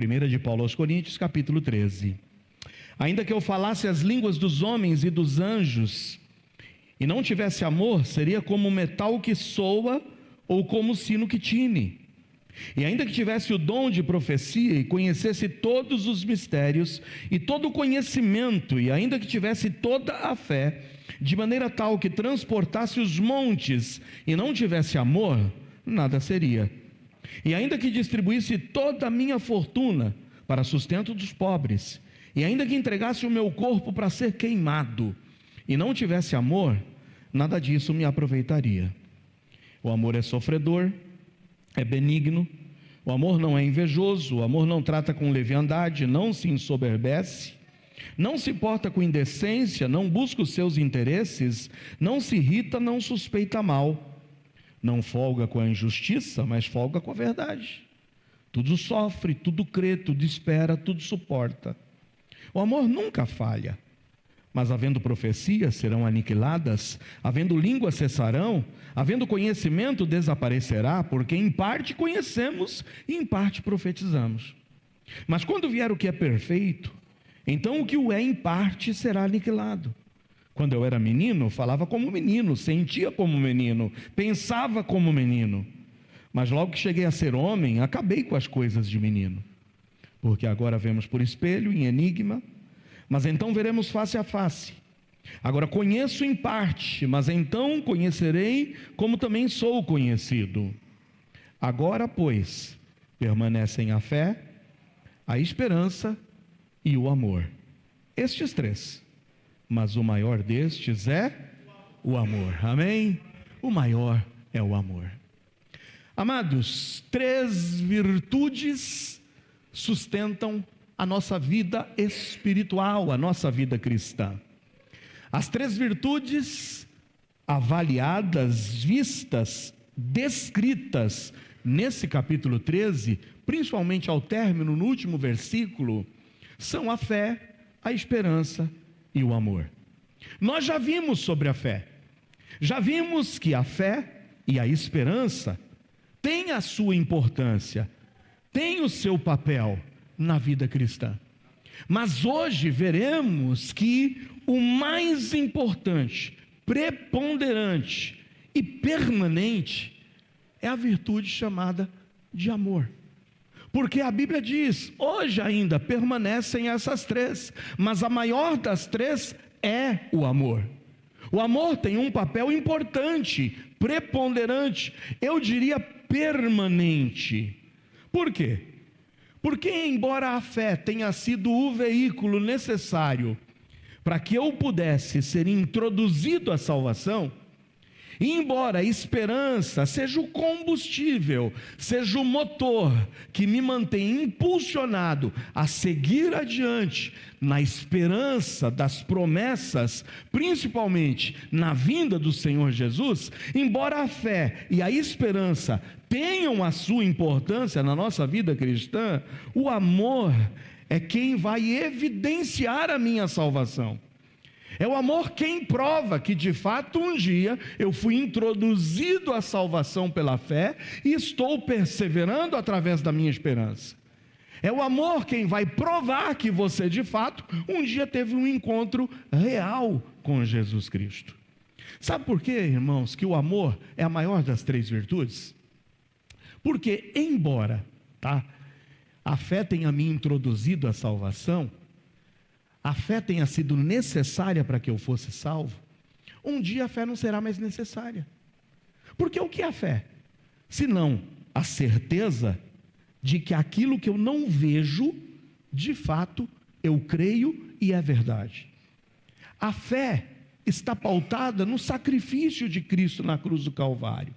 Primeira de Paulo aos Coríntios, capítulo 13. Ainda que eu falasse as línguas dos homens e dos anjos, e não tivesse amor, seria como metal que soa, ou como sino que tine. E ainda que tivesse o dom de profecia, e conhecesse todos os mistérios, e todo o conhecimento, e ainda que tivesse toda a fé, de maneira tal que transportasse os montes, e não tivesse amor, nada seria. E ainda que distribuísse toda a minha fortuna para sustento dos pobres, e ainda que entregasse o meu corpo para ser queimado, e não tivesse amor, nada disso me aproveitaria. O amor é sofredor, é benigno, o amor não é invejoso, o amor não trata com leviandade, não se ensoberbece, não se porta com indecência, não busca os seus interesses, não se irrita, não suspeita mal. Não folga com a injustiça, mas folga com a verdade. Tudo sofre, tudo crê, tudo espera, tudo suporta. O amor nunca falha. Mas havendo profecias, serão aniquiladas, havendo língua, cessarão, havendo conhecimento, desaparecerá, porque em parte conhecemos e em parte profetizamos. Mas quando vier o que é perfeito, então o que o é em parte será aniquilado. Quando eu era menino, falava como menino, sentia como menino, pensava como menino. Mas logo que cheguei a ser homem, acabei com as coisas de menino. Porque agora vemos por espelho, em enigma, mas então veremos face a face. Agora conheço em parte, mas então conhecerei como também sou conhecido. Agora, pois, permanecem a fé, a esperança e o amor. Estes três. Mas o maior destes é o amor. Amém? O maior é o amor. Amados, três virtudes sustentam a nossa vida espiritual, a nossa vida cristã. As três virtudes avaliadas, vistas, descritas nesse capítulo 13, principalmente ao término, no último versículo, são a fé, a esperança e o amor. Nós já vimos sobre a fé, já vimos que a fé e a esperança têm a sua importância, têm o seu papel na vida cristã. Mas hoje veremos que o mais importante, preponderante e permanente é a virtude chamada de amor. Porque a Bíblia diz, hoje ainda permanecem essas três, mas a maior das três é o amor. O amor tem um papel importante, preponderante, eu diria permanente. Por quê? Porque embora a fé tenha sido o veículo necessário para que eu pudesse ser introduzido à salvação, e embora a esperança seja o combustível, seja o motor que me mantém impulsionado a seguir adiante na esperança das promessas, principalmente na vinda do Senhor Jesus, embora a fé e a esperança tenham a sua importância na nossa vida cristã, o amor é quem vai evidenciar a minha salvação. É o amor quem prova que de fato um dia eu fui introduzido à salvação pela fé e estou perseverando através da minha esperança. É o amor quem vai provar que você de fato um dia teve um encontro real com Jesus Cristo. Sabe por quê, irmãos, que o amor é a maior das três virtudes? Porque embora a fé tenha me introduzido à salvação, a fé tenha sido necessária para que eu fosse salvo, um dia a fé não será mais necessária. Porque o que é a fé? Senão a certeza de que aquilo que eu não vejo, de fato, eu creio e é verdade. A fé está pautada no sacrifício de Cristo na cruz do Calvário.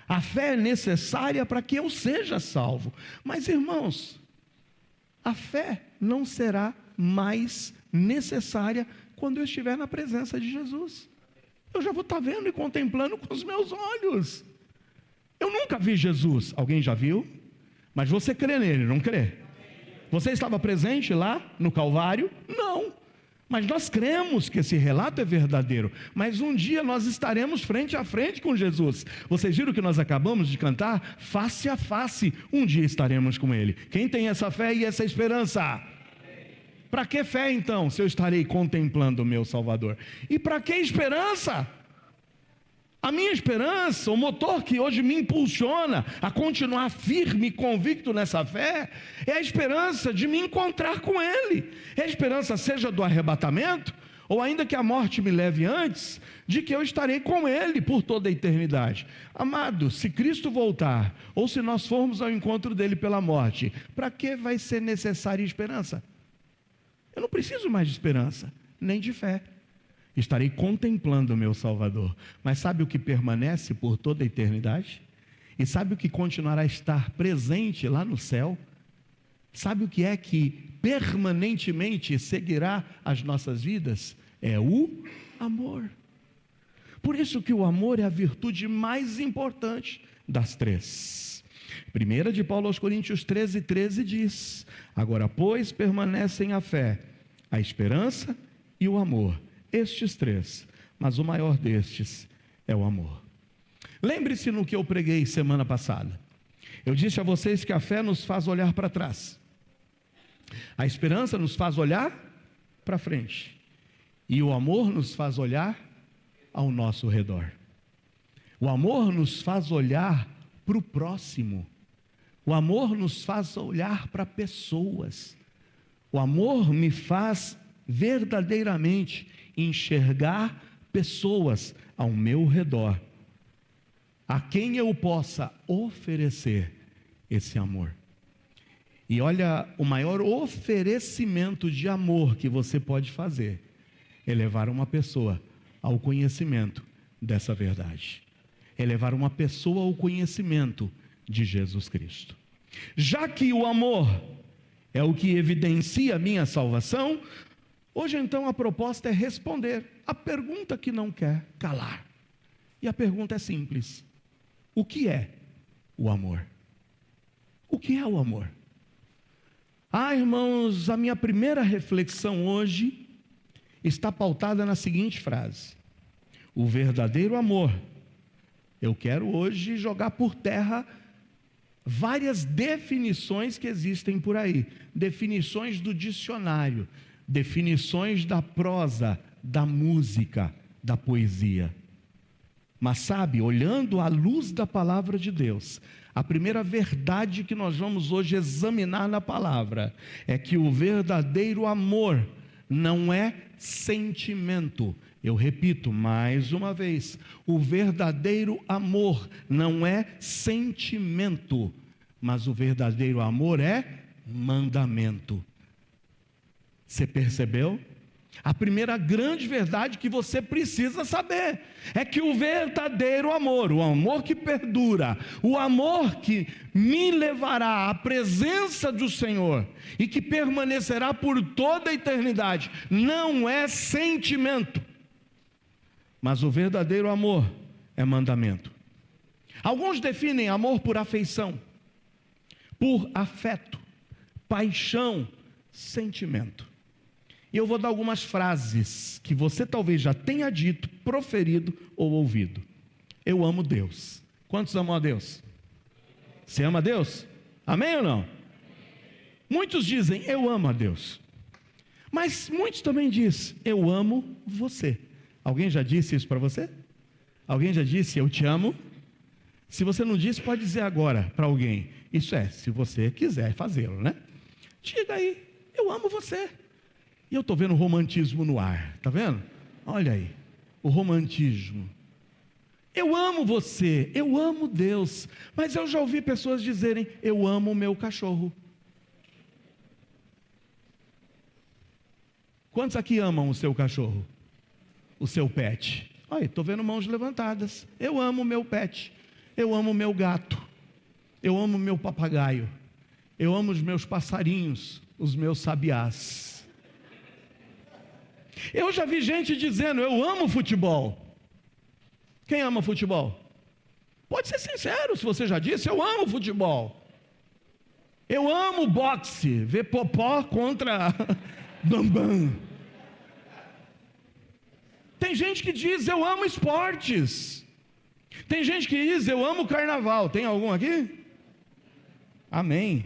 A fé é necessária para que eu seja salvo. Mas, irmãos, a fé não será mais necessária quando eu estiver na presença de Jesus. Eu já vou estar vendo e contemplando com os meus olhos. Eu nunca vi Jesus. Alguém já viu? Mas você crê nele, não crê? Você estava presente lá no Calvário? Não. Mas nós cremos que esse relato é verdadeiro. Mas um dia nós estaremos frente a frente com Jesus. Vocês viram que nós acabamos de cantar? Face a face, um dia estaremos com Ele. Quem tem essa fé e essa esperança? Para que fé então, se eu estarei contemplando o meu Salvador? E para que esperança? A minha esperança, o motor que hoje me impulsiona a continuar firme e convicto nessa fé, é a esperança de me encontrar com Ele. É a esperança, seja do arrebatamento, ou ainda que a morte me leve antes, de que eu estarei com Ele por toda a eternidade. Amado, se Cristo voltar, ou se nós formos ao encontro dEle pela morte, para que vai ser necessária esperança? Eu não preciso mais de esperança, nem de fé. Estarei contemplando o meu Salvador. Mas sabe o que permanece por toda a eternidade? E sabe o que continuará a estar presente lá no céu? Sabe o que é que permanentemente seguirá as nossas vidas? É o amor. Por isso que o amor é a virtude mais importante das três. 1 de Paulo aos Coríntios 13:13 diz: agora, pois, permanecem a fé, a esperança e o amor. Estes três, mas o maior destes é o amor. Lembre-se no que eu preguei semana passada. Eu disse a vocês que a fé nos faz olhar para trás, a esperança nos faz olhar para frente, e o amor nos faz olhar ao nosso redor. O amor nos faz olhar para o próximo, o amor nos faz olhar para pessoas, o amor me faz verdadeiramente enxergar pessoas ao meu redor, a quem eu possa oferecer esse amor. E olha, o maior oferecimento de amor que você pode fazer é levar uma pessoa ao conhecimento dessa verdade, é levar uma pessoa ao conhecimento de Jesus Cristo. Já que o amor é o que evidencia a minha salvação, hoje então a proposta é responder a pergunta que não quer calar. E a pergunta é simples: o que é o amor? O que é o amor? Irmãos, a minha primeira reflexão hoje está pautada na seguinte frase: o verdadeiro amor. Eu quero hoje jogar por terra várias definições que existem por aí, definições do dicionário, definições da prosa, da música, da poesia. Mas sabe, olhando à luz da palavra de Deus, a primeira verdade que nós vamos hoje examinar na palavra é que o verdadeiro amor não é sentimento. Eu repito mais uma vez: o verdadeiro amor não é sentimento, mas o verdadeiro amor é mandamento. Você percebeu? A primeira grande verdade que você precisa saber é que o verdadeiro amor, o amor que perdura, o amor que me levará à presença do Senhor e que permanecerá por toda a eternidade, não é sentimento, mas o verdadeiro amor é mandamento. Alguns definem amor por afeição, por afeto, paixão, sentimento. E eu vou dar algumas frases que você talvez já tenha dito, proferido ou ouvido. Eu amo Deus. Quantos amam a Deus? Você ama a Deus? Amém ou não? Muitos dizem, eu amo a Deus. Mas muitos também dizem, eu amo você. Alguém já disse isso para você? Alguém já disse, eu te amo? Se você não disse, pode dizer agora para alguém. Isso é, se você quiser fazê-lo, né? Diga aí, eu amo você. E eu estou vendo o romantismo no ar, está vendo? Olha aí, o romantismo. Eu amo você, eu amo Deus, mas eu já ouvi pessoas dizerem, eu amo o meu cachorro. Quantos aqui amam o seu cachorro? O seu pet? Olha, estou vendo mãos levantadas. Eu amo o meu pet, eu amo o meu gato, eu amo o meu papagaio, eu amo os meus passarinhos, os meus sabiás. Eu já vi gente dizendo, eu amo futebol. Quem ama futebol? Pode ser sincero, se você já disse, eu amo futebol. Eu amo boxe, ver Popó contra Bambam. Tem gente que diz: eu amo esportes. Tem gente que diz: eu amo carnaval. Tem algum aqui? Amém.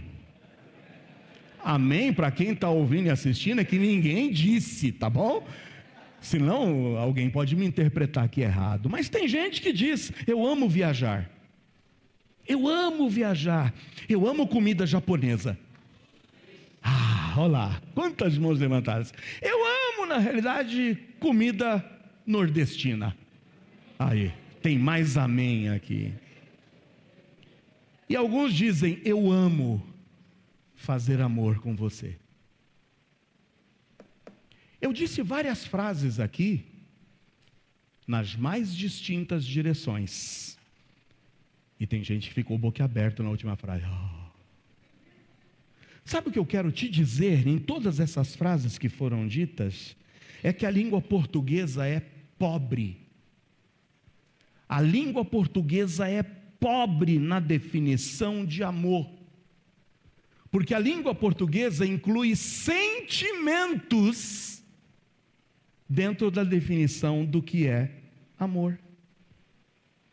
Amém para quem está ouvindo e assistindo, é que ninguém disse, tá bom? Senão alguém pode me interpretar aqui errado. Mas tem gente que diz: eu amo viajar. Eu amo viajar. Eu amo comida japonesa. Olha lá, quantas mãos levantadas. Eu amo, na realidade, comida nordestina. Aí, tem mais amém aqui. E alguns dizem: eu amo fazer amor com você. Eu disse várias frases aqui, nas mais distintas direções. E tem gente que ficou boquiaberto na última frase. Sabe o que eu quero te dizer em todas essas frases que foram ditas? É que a língua portuguesa é pobre. A língua portuguesa é pobre na definição de amor. Porque a língua portuguesa inclui sentimentos dentro da definição do que é amor.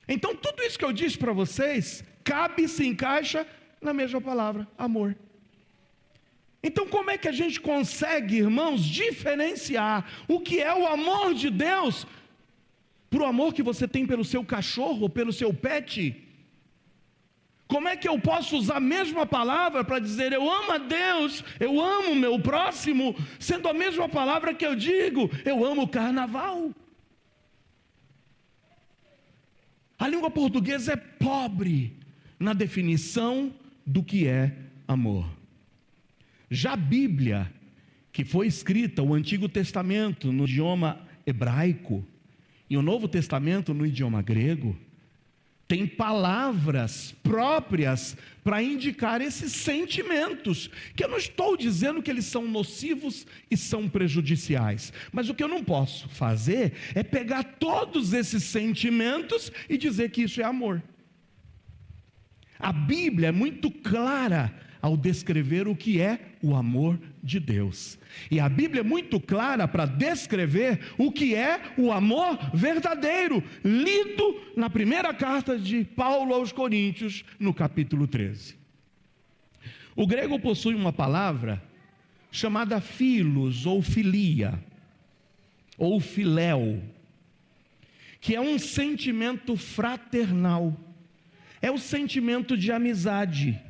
Então tudo isso que eu disse para vocês cabe e se encaixa na mesma palavra, amor. Então como é que a gente consegue, irmãos, diferenciar o que é o amor de Deus para o amor que você tem pelo seu cachorro ou pelo seu pet? Como é que eu posso usar a mesma palavra para dizer eu amo a Deus, eu amo o meu próximo, sendo a mesma palavra que eu digo eu amo o carnaval? A língua portuguesa é pobre na definição do que é amor. Já a Bíblia, que foi escrita, o Antigo Testamento no idioma hebraico e o Novo Testamento no idioma grego, tem palavras próprias para indicar esses sentimentos, que eu não estou dizendo que eles são nocivos e são prejudiciais, mas o que eu não posso fazer é pegar todos esses sentimentos e dizer que isso é amor. A Bíblia é muito clara ao descrever o que é o amor de Deus. E a Bíblia é muito clara para descrever o que é o amor verdadeiro, lido na primeira carta de Paulo aos Coríntios, no capítulo 13. O grego possui uma palavra chamada philos ou filia, ou filéu, que é um sentimento fraternal, é o sentimento de amizade.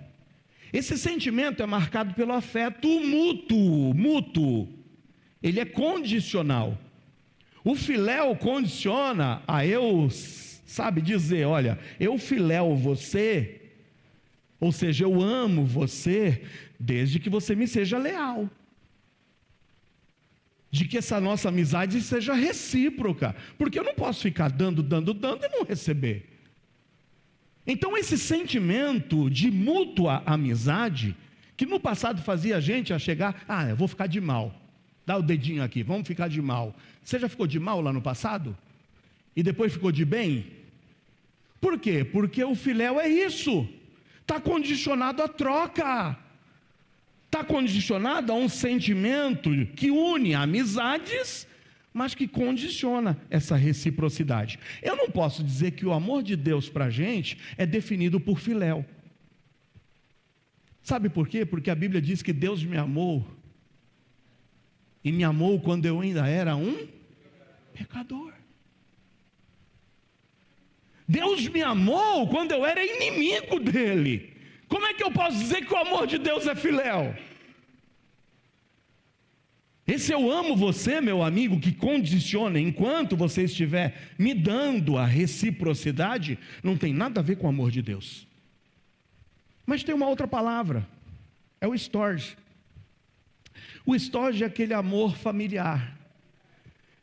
Esse sentimento é marcado pelo afeto mútuo, ele é condicional. O filéu condiciona a eu, dizer, olha, eu filéu você, ou seja, eu amo você, desde que você me seja leal, de que essa nossa amizade seja recíproca, porque eu não posso ficar dando e não receber. Então esse sentimento de mútua amizade, que no passado fazia a gente a chegar, eu vou ficar de mal, dá o dedinho aqui, vamos ficar de mal. Você já ficou de mal lá no passado? E depois ficou de bem? Por quê? Porque o filéu é isso, está condicionado à troca, está condicionado a um sentimento que une amizades, mas que condiciona essa reciprocidade. Eu não posso dizer que o amor de Deus para a gente é definido por filéu. Sabe por quê? Porque a Bíblia diz que Deus me amou, e me amou quando eu ainda era um pecador. Deus me amou quando eu era inimigo dele. Como é que eu posso dizer que o amor de Deus é filéu? Esse eu amo você, meu amigo, que condiciona enquanto você estiver me dando a reciprocidade, não tem nada a ver com o amor de Deus. Mas tem uma outra palavra, é o storge. O storge é aquele amor familiar,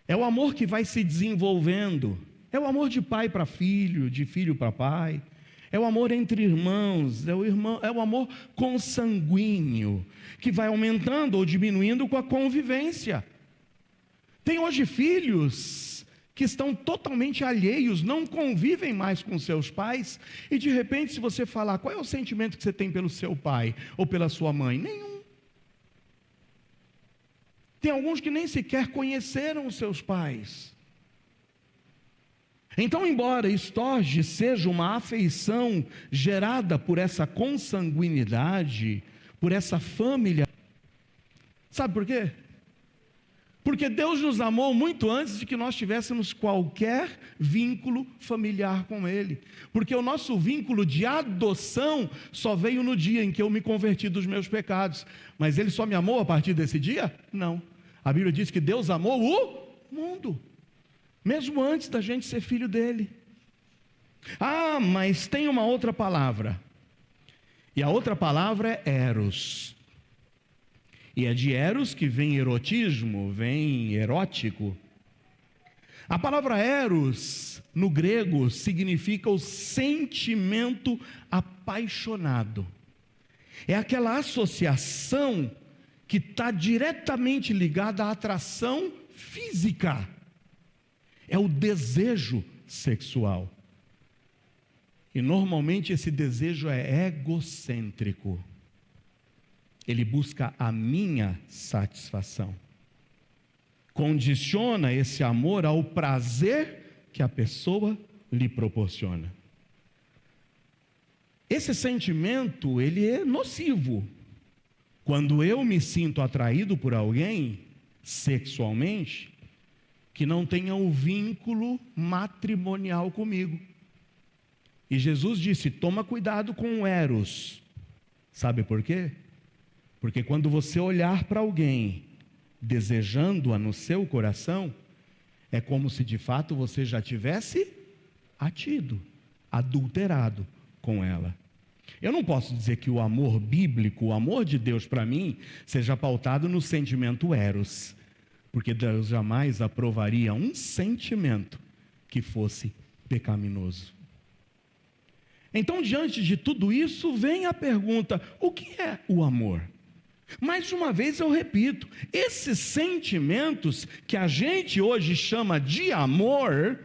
é o amor que vai se desenvolvendo, é o amor de pai para filho, de filho para pai, é o amor entre irmãos, é o amor consanguíneo, que vai aumentando ou diminuindo com a convivência. Tem hoje filhos que estão totalmente alheios, não convivem mais com seus pais, e de repente se você falar, qual é o sentimento que você tem pelo seu pai ou pela sua mãe? Nenhum. Tem alguns que nem sequer conheceram os seus pais, Então, embora estorge seja uma afeição gerada por essa consanguinidade, por essa família, sabe por quê? Porque Deus nos amou muito antes de que nós tivéssemos qualquer vínculo familiar com Ele. Porque o nosso vínculo de adoção só veio no dia em que eu me converti dos meus pecados. Mas Ele só me amou a partir desse dia? Não. A Bíblia diz que Deus amou o mundo, mesmo antes da gente ser filho dEle. Ah, mas tem uma outra palavra. E a outra palavra é eros. E é de eros que vem erotismo, vem erótico. A palavra eros, no grego, significa o sentimento apaixonado. É aquela associação que está diretamente ligada à atração física. É o desejo sexual. E normalmente esse desejo é egocêntrico. Ele busca a minha satisfação. Condiciona esse amor ao prazer que a pessoa lhe proporciona. Esse sentimento, ele é nocivo. Quando eu me sinto atraído por alguém, sexualmente, que não tenha um vínculo matrimonial comigo. E Jesus disse, toma cuidado com o eros. Sabe por quê? Porque quando você olhar para alguém, desejando-a no seu coração, é como se de fato você já tivesse atido, adulterado com ela. Eu não posso dizer que o amor bíblico, o amor de Deus para mim, seja pautado no sentimento eros, porque Deus jamais aprovaria um sentimento que fosse pecaminoso. Então, diante de tudo isso, vem a pergunta, o que é o amor? Mais uma vez eu repito, esses sentimentos que a gente hoje chama de amor,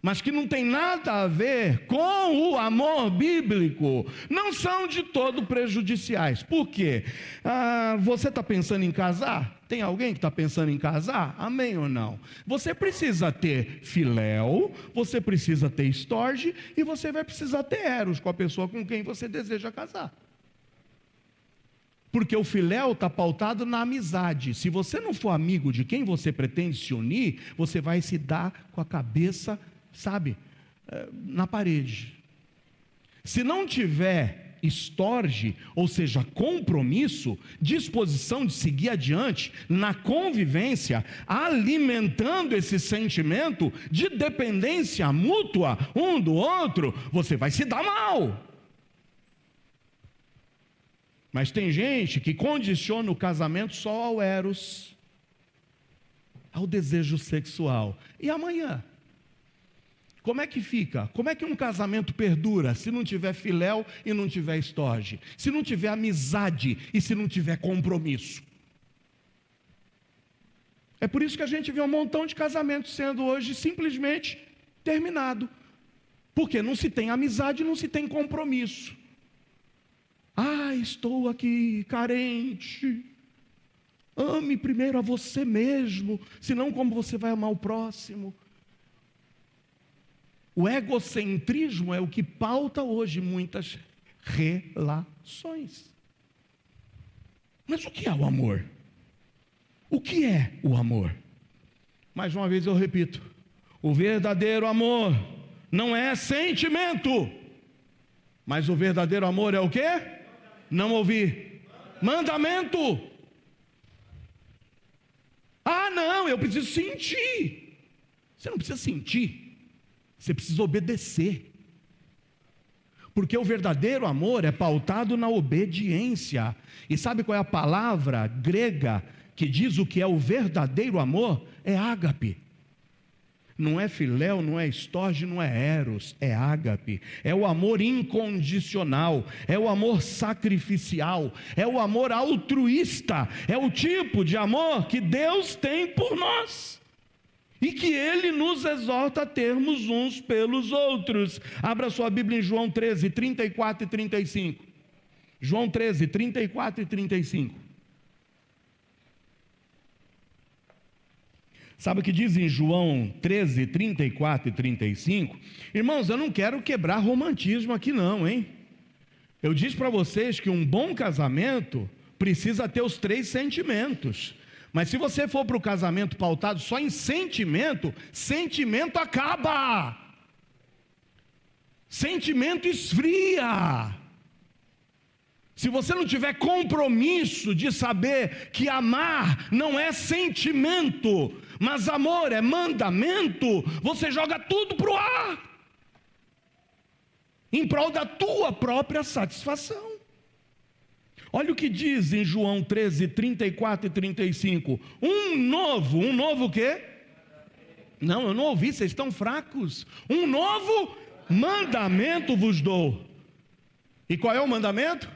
mas que não tem nada a ver com o amor bíblico, não são de todo prejudiciais. Por quê? Você está pensando em casar? Tem alguém que está pensando em casar? Amém ou não? Você precisa ter filéu, você precisa ter estorge, e você vai precisar ter eros com a pessoa com quem você deseja casar. Porque o filéu está pautado na amizade. Se você não for amigo de quem você pretende se unir, você vai se dar com a cabeça, sabe, na parede. Se não tiver estorge, ou seja, compromisso, disposição de seguir adiante, na convivência, alimentando esse sentimento de dependência mútua um do outro, você vai se dar mal. Mas tem gente que condiciona o casamento só ao eros, ao desejo sexual. E amanhã? Como é que fica? Como é que um casamento perdura se não tiver filéu e não tiver estorge? Se não tiver amizade e se não tiver compromisso? É por isso que a gente vê um montão de casamentos sendo hoje simplesmente terminado. Porque não se tem amizade e não se tem compromisso. Estou aqui carente. Ame primeiro a você mesmo, senão como você vai amar o próximo? O egocentrismo é o que pauta hoje muitas relações. Mas o que é o amor? O que é o amor? Mais uma vez eu repito, o verdadeiro amor não é sentimento, mas o verdadeiro amor é o quê? Não ouvir. Mandamento. Não, eu preciso sentir. Você não precisa sentir, você precisa obedecer. Porque o verdadeiro amor é pautado na obediência. E sabe qual é a palavra grega que diz o que é o verdadeiro amor? É ágape. Não é filéu, não é estorge, não é eros, é ágape. É o amor incondicional, é o amor sacrificial, é o amor altruísta, é o tipo de amor que Deus tem por nós e que Ele nos exorta a termos uns pelos outros. Abra sua Bíblia em João 13, 34 e 35. João 13, 34 e 35. Sabe o que diz em João 13, 34 e 35? Irmãos, eu não quero quebrar romantismo aqui não, hein? Eu disse para vocês que um bom casamento precisa ter os 3 sentimentos. Mas se você for para o casamento pautado só em sentimento, sentimento acaba. Sentimento esfria. Se você não tiver compromisso de saber que amar não é sentimento, mas amor é mandamento, você joga tudo para o ar, em prol da tua própria satisfação. Olha o que diz em João 13, 34 e 35. Um novo o quê? Não, eu não ouvi, vocês estão fracos. Um novo mandamento vos dou. E qual é o mandamento?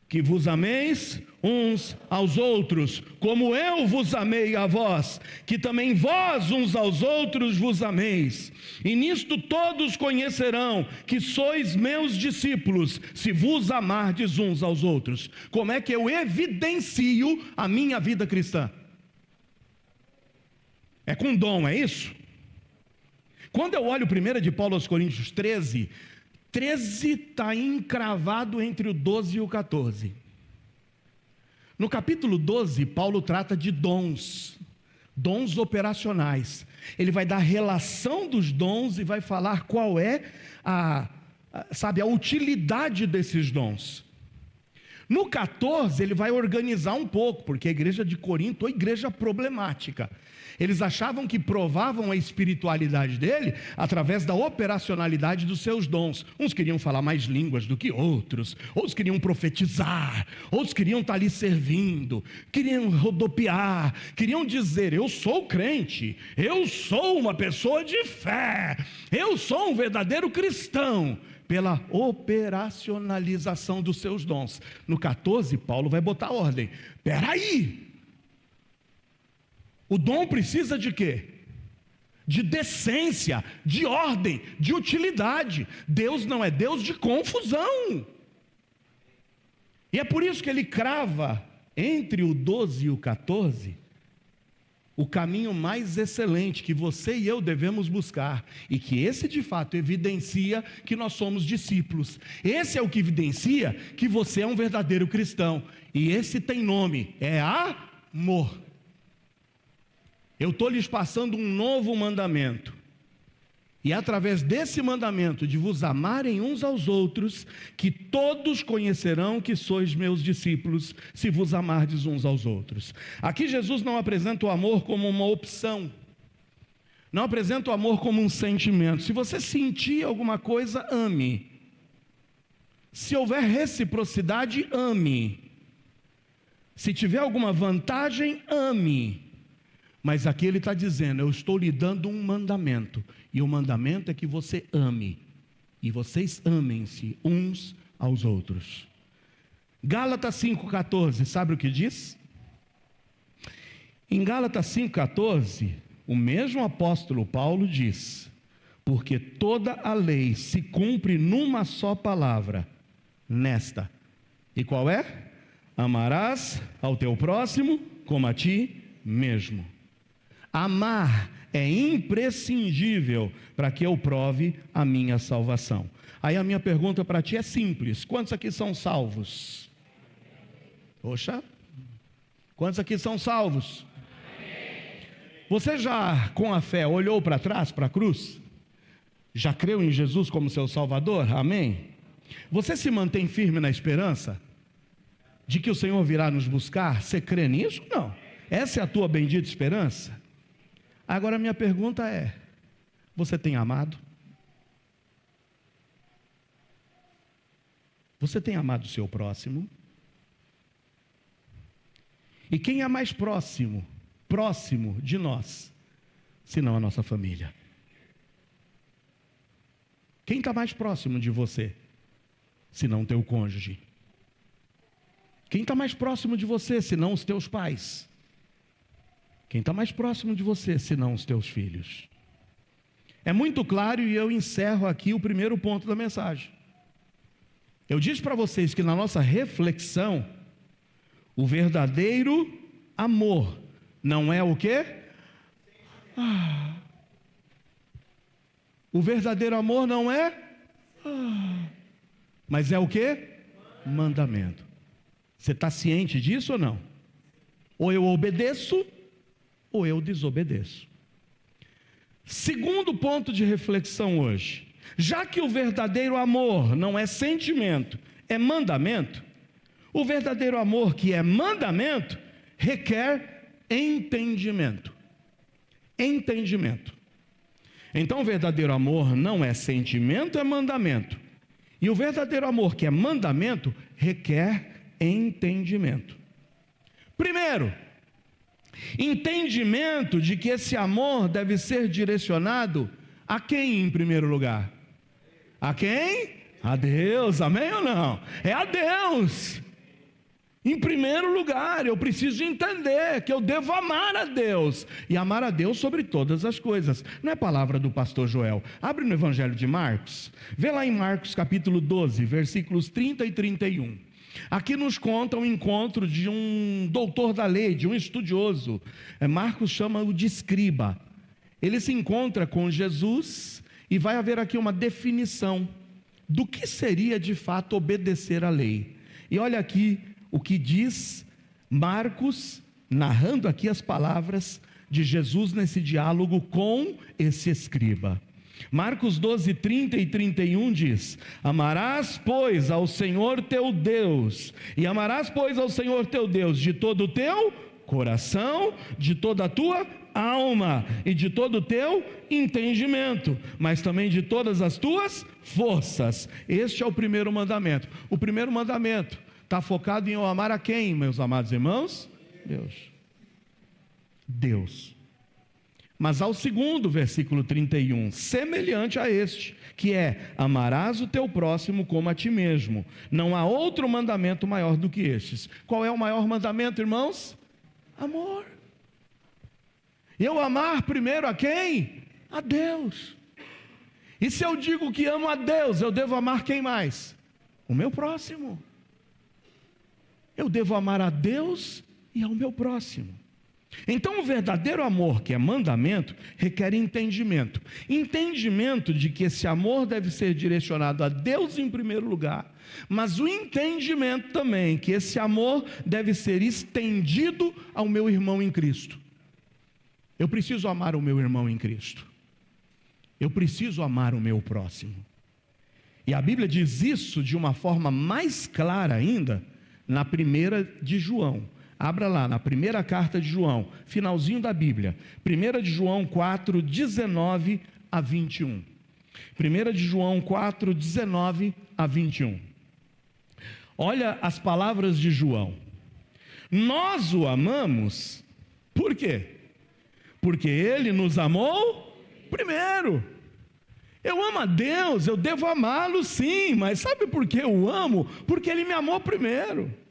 Que vos ameis uns aos outros, como eu vos amei a vós, que também vós uns aos outros vos ameis. E nisto todos conhecerão que sois meus discípulos, se vos amardes uns aos outros. Como é que eu evidencio a minha vida cristã? É com dom, é isso? Quando eu olho 1 de Paulo aos Coríntios 13 está encravado entre o 12 e o 14. No capítulo 12, Paulo trata de dons operacionais. Ele vai dar a relação dos dons e vai falar qual é a utilidade desses dons. No 14, ele vai organizar um pouco, porque a igreja de Corinto é uma igreja problemática. Eles achavam que provavam a espiritualidade dele através da operacionalidade dos seus dons. Uns queriam falar mais línguas do que outros queriam profetizar, outros queriam estar ali servindo, queriam rodopiar, queriam dizer: eu sou crente, eu sou uma pessoa de fé, eu sou um verdadeiro cristão, pela operacionalização dos seus dons. No 14, Paulo vai botar ordem. Espera aí! O dom precisa de quê? De decência, de ordem, de utilidade. Deus não é Deus de confusão. E é por isso que ele crava entre o 12 e o 14 o caminho mais excelente que você e eu devemos buscar, e que esse de fato evidencia que nós somos discípulos. Esse é o que evidencia que você é um verdadeiro cristão, e esse tem nome, é amor. Eu estou lhes passando um novo mandamento, e através desse mandamento de vos amarem uns aos outros, que todos conhecerão que sois meus discípulos, se vos amardes uns aos outros. Aqui Jesus não apresenta o amor como uma opção, não apresenta o amor como um sentimento. Se você sentir alguma coisa, ame. Se houver reciprocidade, ame. Se tiver alguma vantagem, ame. Mas aqui ele está dizendo: eu estou lhe dando um mandamento, e o mandamento é que você ame, e vocês amem-se uns aos outros. Gálatas 5,14, sabe o que diz? Em Gálatas 5,14, o mesmo apóstolo Paulo diz: porque toda a lei se cumpre numa só palavra, nesta. E qual é? Amarás ao teu próximo como a ti mesmo. Amar é imprescindível para que eu prove a minha salvação. Aí a minha pergunta para ti é simples: quantos aqui são salvos? Poxa, quantos aqui são salvos? Você já, com a fé, olhou para trás, para a cruz? Já creu em Jesus como seu Salvador? Amém? Você se mantém firme na esperança de que o Senhor virá nos buscar? Você crê nisso? Não. Essa é a tua bendita esperança? Agora minha pergunta é: você tem amado? Você tem amado o seu próximo? E quem é mais próximo de nós, senão a nossa família? Quem está mais próximo de você, senão o teu cônjuge? Quem está mais próximo de você, senão os teus pais? Quem está mais próximo de você, senão os teus filhos? É muito claro, e eu encerro aqui o primeiro ponto da mensagem. Eu disse para vocês que na nossa reflexão, o verdadeiro amor não é o quê? O verdadeiro amor não é? Mas é o quê? Mandamento. Você está ciente disso ou não? Ou eu obedeço, ou eu desobedeço. Segundo ponto de reflexão hoje. Já que o verdadeiro amor não é sentimento, é mandamento, o verdadeiro amor, que é mandamento, requer entendimento. Entendimento. Então o verdadeiro amor não é sentimento, é mandamento. E o verdadeiro amor, que é mandamento, requer entendimento. Primeiro, entendimento de que esse amor deve ser direcionado a quem em primeiro lugar? A quem? A Deus, amém ou não? É a Deus. Em primeiro lugar, eu preciso entender que eu devo amar a Deus, e amar a Deus sobre todas as coisas. Não é palavra do pastor Joel. Abre no Evangelho de Marcos, vê lá em Marcos capítulo 12, versículos 30 e 31. Aqui nos conta o encontro de um doutor da lei, de um estudioso. Marcos chama-o de escriba. Ele se encontra com Jesus, e vai haver aqui uma definição do que seria de fato obedecer à lei. E olha aqui o que diz Marcos, narrando aqui as palavras de Jesus nesse diálogo com esse escriba. Marcos 12, 30 e 31 diz: amarás, pois, ao Senhor teu Deus, e amarás, pois, ao Senhor teu Deus de todo o teu coração, de toda a tua alma e de todo o teu entendimento, mas também de todas as tuas forças. Este é o primeiro mandamento. O primeiro mandamento está focado em eu amar a quem, meus amados irmãos? Deus. Deus. Mas ao segundo, versículo 31, semelhante a este, que é: amarás o teu próximo como a ti mesmo. Não há outro mandamento maior do que estes. Qual é o maior mandamento, irmãos? Amor. Eu amar primeiro a quem? A Deus. E se eu digo que amo a Deus, eu devo amar quem mais? O meu próximo. Eu devo amar a Deus e ao meu próximo. Então o verdadeiro amor, que é mandamento, requer entendimento. Entendimento de que esse amor deve ser direcionado a Deus em primeiro lugar, mas o entendimento também que esse amor deve ser estendido ao meu irmão em Cristo. Eu preciso amar o meu irmão em Cristo. Eu preciso amar o meu próximo. E a Bíblia diz isso de uma forma mais clara ainda na primeira de João. Abra lá, na primeira carta de João, finalzinho da Bíblia. 1 de João 4, 19 a 21. 1 de João 4, 19 a 21. Olha as palavras de João. Nós o amamos, por quê? Porque ele nos amou primeiro. Eu amo a Deus, eu devo amá-lo sim, mas sabe por que eu amo? Porque ele me amou primeiro.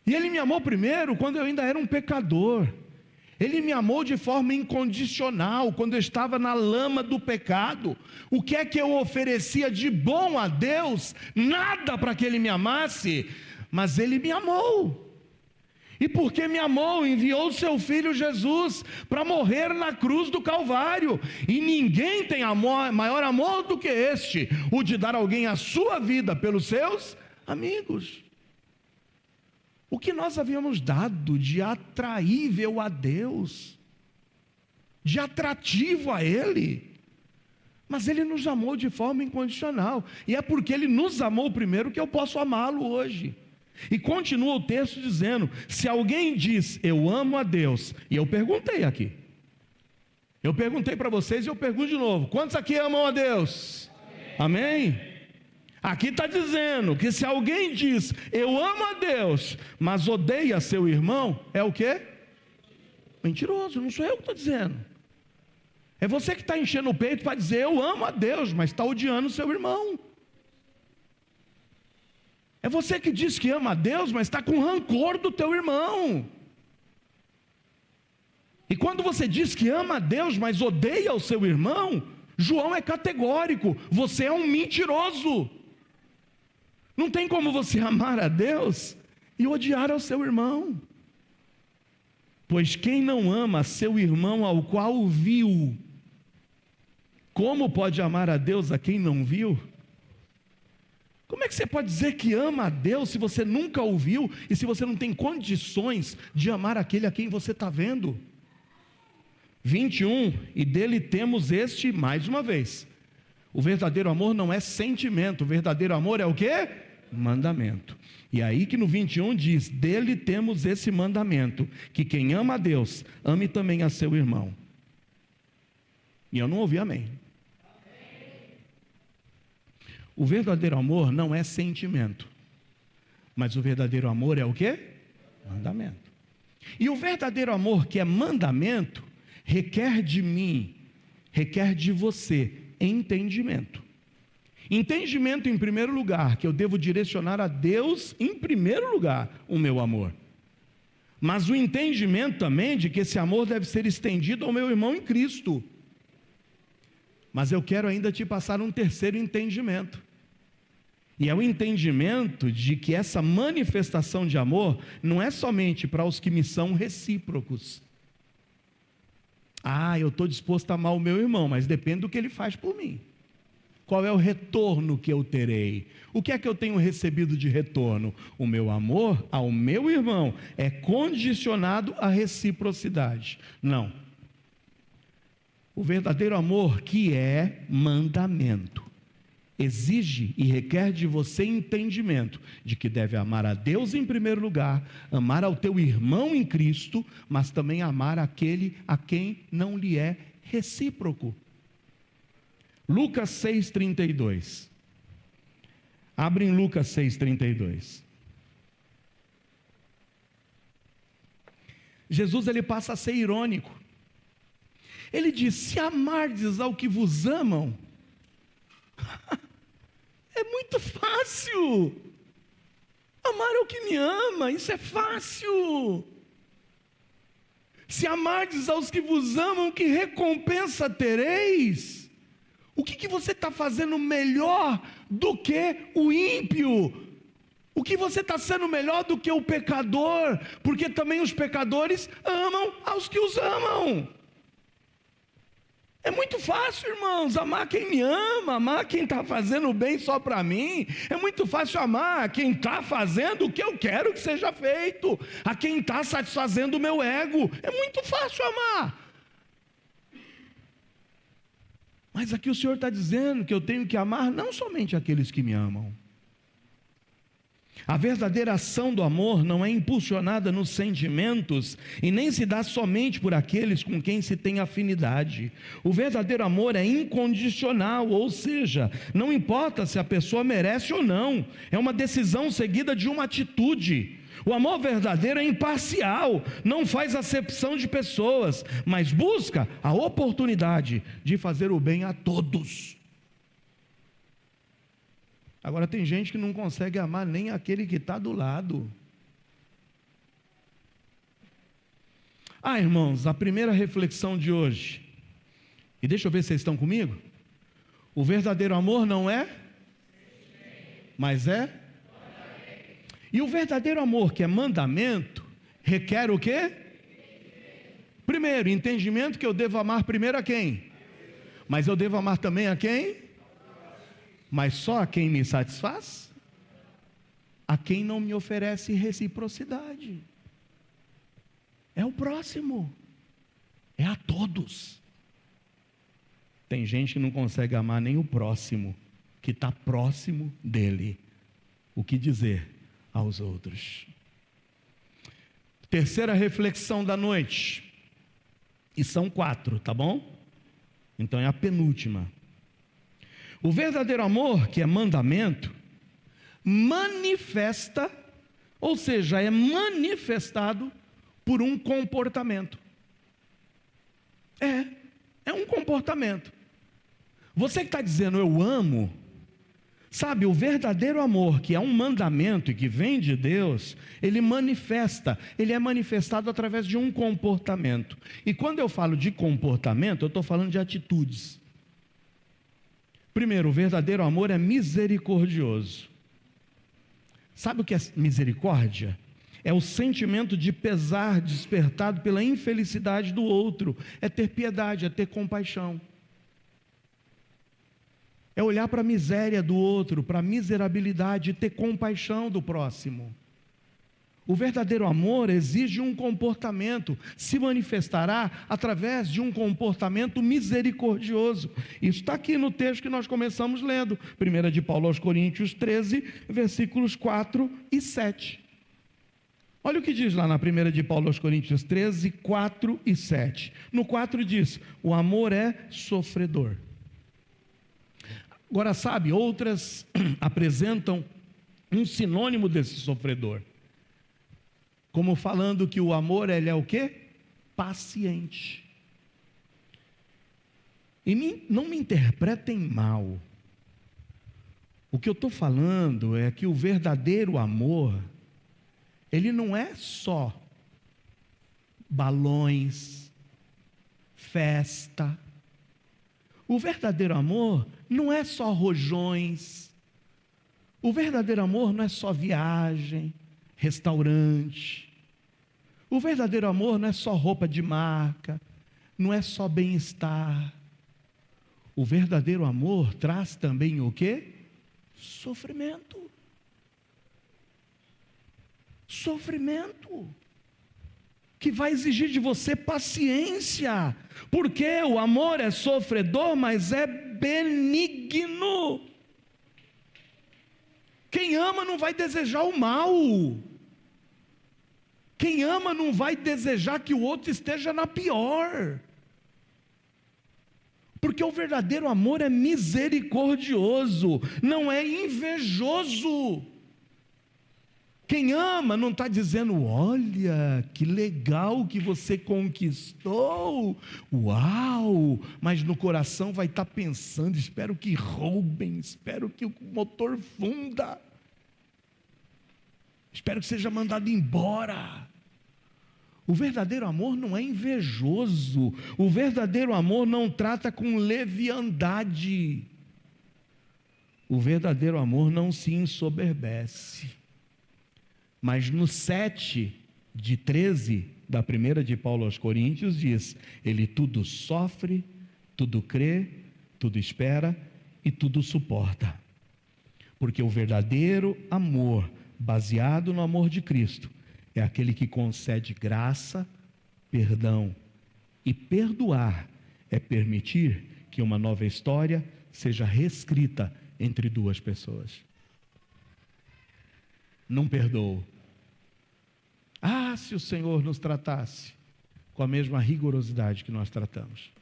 E ele me amou primeiro quando eu ainda era um pecador. Ele me amou de forma incondicional, quando eu estava na lama do pecado. O que é que eu oferecia de bom a Deus? Nada para que ele me amasse, mas ele me amou. E porque me amou, enviou o seu filho Jesus para morrer na cruz do Calvário. E ninguém tem maior amor do que este, o de dar alguém a sua vida pelos seus amigos. O que nós havíamos dado de atraível a Deus, de atrativo a Ele, mas Ele nos amou de forma incondicional, e é porque Ele nos amou primeiro que eu posso amá-lo hoje. E continua o texto dizendo: se alguém diz eu amo a Deus, e eu perguntei aqui, eu perguntei para vocês e eu pergunto de novo: quantos aqui amam a Deus? Amém? Aqui está dizendo que se alguém diz eu amo a Deus, mas odeia seu irmão, é o quê? Mentiroso. Não sou eu que estou dizendo, é você que está enchendo o peito para dizer eu amo a Deus, mas está odiando seu irmão. É você que diz que ama a Deus, mas está com rancor do teu irmão. E quando você diz que ama a Deus, mas odeia o seu irmão, João é categórico: você é um mentiroso. Não tem como você amar a Deus e odiar ao seu irmão. Pois quem não ama seu irmão ao qual viu, como pode amar a Deus a quem não viu? Como é que você pode dizer que ama a Deus se você nunca o viu e se você não tem condições de amar aquele a quem você está vendo? 21, e dele temos este, mais uma vez, o verdadeiro amor não é sentimento, o verdadeiro amor é o quê? Mandamento. E aí que no 21 diz, dele temos esse mandamento, que quem ama a Deus, ame também a seu irmão. E eu não ouvi amém. O verdadeiro amor não é sentimento, mas o verdadeiro amor é o quê? Mandamento. E o verdadeiro amor, que é mandamento, requer de mim, requer de você entendimento. Entendimento em primeiro lugar, que eu devo direcionar a Deus em primeiro lugar o meu amor. Mas o entendimento também de que esse amor deve ser estendido ao meu irmão em Cristo. Mas eu quero ainda te passar um terceiro entendimento. E é o entendimento de que essa manifestação de amor não é somente para os que me são recíprocos. Eu estou disposto a amar o meu irmão, mas depende do que ele faz por mim. Qual é o retorno que eu terei? O que é que eu tenho recebido de retorno? O meu amor ao meu irmão é condicionado à reciprocidade. Não. O verdadeiro amor, que é mandamento, exige e requer de você entendimento de que deve amar a Deus em primeiro lugar, amar ao teu irmão em Cristo, mas também amar aquele a quem não lhe é recíproco. Lucas 6,32. Abre em Lucas 6,32. Jesus ele passa a ser irônico. Ele diz, se amardes ao que vos amam, é muito fácil. Amar ao que me ama, isso é fácil. Se amardes aos que vos amam, que recompensa tereis? O que você está fazendo melhor do que o ímpio? O que você está sendo melhor do que o pecador? Porque também os pecadores amam aos que os amam. É muito fácil, irmãos, amar quem me ama, amar quem está fazendo bem só para mim. É muito fácil amar quem está fazendo o que eu quero que seja feito, a quem está satisfazendo o meu ego. É muito fácil amar. Mas aqui o Senhor está dizendo que eu tenho que amar não somente aqueles que me amam. A verdadeira ação do amor não é impulsionada nos sentimentos e nem se dá somente por aqueles com quem se tem afinidade. O verdadeiro amor é incondicional, ou seja, não importa se a pessoa merece ou não, é uma decisão seguida de uma atitude. O amor verdadeiro é imparcial, não faz acepção de pessoas, mas busca a oportunidade de fazer o bem a todos. Agora tem gente que não consegue amar nem aquele que está do lado. Irmãos, a primeira reflexão de hoje, e deixa eu ver se vocês estão comigo. O verdadeiro amor não é, mas é. E o verdadeiro amor, que é mandamento, requer o quê? Primeiro, entendimento que eu devo amar primeiro a quem? Mas eu devo amar também a quem? Mas só a quem me satisfaz? A quem não me oferece reciprocidade. É o próximo. É a todos. Tem gente que não consegue amar nem o próximo, que está próximo dele. O que dizer aos outros? Terceira reflexão da noite. E são 4, tá bom? Então é a penúltima. O verdadeiro amor, que é mandamento, manifesta, ou seja, é manifestado por um comportamento. É um comportamento. Você que está dizendo eu amo, sabe, o verdadeiro amor, que é um mandamento e que vem de Deus, ele é manifestado através de um comportamento. E quando eu falo de comportamento, eu estou falando de atitudes. Primeiro, o verdadeiro amor é misericordioso. Sabe o que é misericórdia? É o sentimento de pesar despertado pela infelicidade do outro. É ter piedade, é ter compaixão. É olhar para a miséria do outro, para a miserabilidade e ter compaixão do próximo. O verdadeiro amor exige um comportamento, se manifestará através de um comportamento misericordioso. Isso está aqui no texto que nós começamos lendo, 1 de Paulo aos Coríntios 13, versículos 4 e 7. Olha o que diz lá na 1 de Paulo aos Coríntios 13, 4 e 7. No 4 diz, o amor é sofredor. Agora sabe, outras apresentam um sinônimo desse sofredor, como falando que o amor, ele é o quê? Paciente. E não me interpretem mal. O que eu estou falando é que o verdadeiro amor, ele não é só balões, festa. O verdadeiro amor não é só rojões. O verdadeiro amor não é só viagem, restaurante. O verdadeiro amor não é só roupa de marca, não é só bem-estar. O verdadeiro amor traz também o quê? Sofrimento. Sofrimento. Que vai exigir de você paciência, porque o amor é sofredor, mas é benigno. Quem ama não vai desejar o mal. Quem ama não vai desejar que o outro esteja na pior. Porque o verdadeiro amor é misericordioso, não é invejoso. Quem ama não está dizendo, olha, que legal que você conquistou, uau, mas no coração vai estar pensando, espero que roubem, espero que o motor funda, espero que seja mandado embora. O verdadeiro amor não é invejoso, o verdadeiro amor não trata com leviandade, o verdadeiro amor não se ensoberbece. Mas no 7 de 13 da 1 de Paulo aos Coríntios diz, ele tudo sofre, tudo crê, tudo espera e tudo suporta. Porque o verdadeiro amor, baseado no amor de Cristo, é aquele que concede graça, perdão, e perdoar é permitir que uma nova história seja reescrita entre duas pessoas. Não perdoou. Ah, se o Senhor nos tratasse com a mesma rigorosidade que nós tratamos.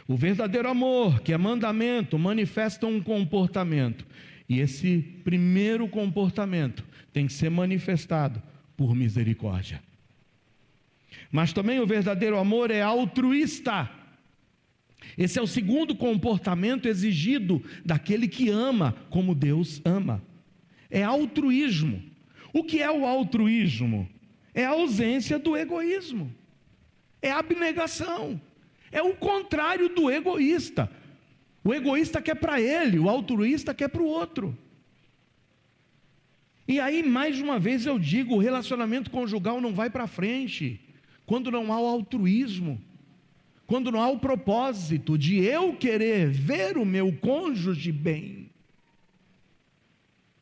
O verdadeiro amor, que é mandamento, manifesta um comportamento. E esse primeiro comportamento tem que ser manifestado por misericórdia. Mas também o verdadeiro amor é altruísta. Esse é o segundo comportamento exigido daquele que ama como Deus ama. É altruísmo. O que é o altruísmo? É a ausência do egoísmo. É a abnegação. É o contrário do egoísta. O egoísta quer para ele, o altruísta quer para o outro. E aí, mais uma vez eu digo, o relacionamento conjugal não vai para frente quando não há o altruísmo, quando não há o propósito de eu querer ver o meu cônjuge bem,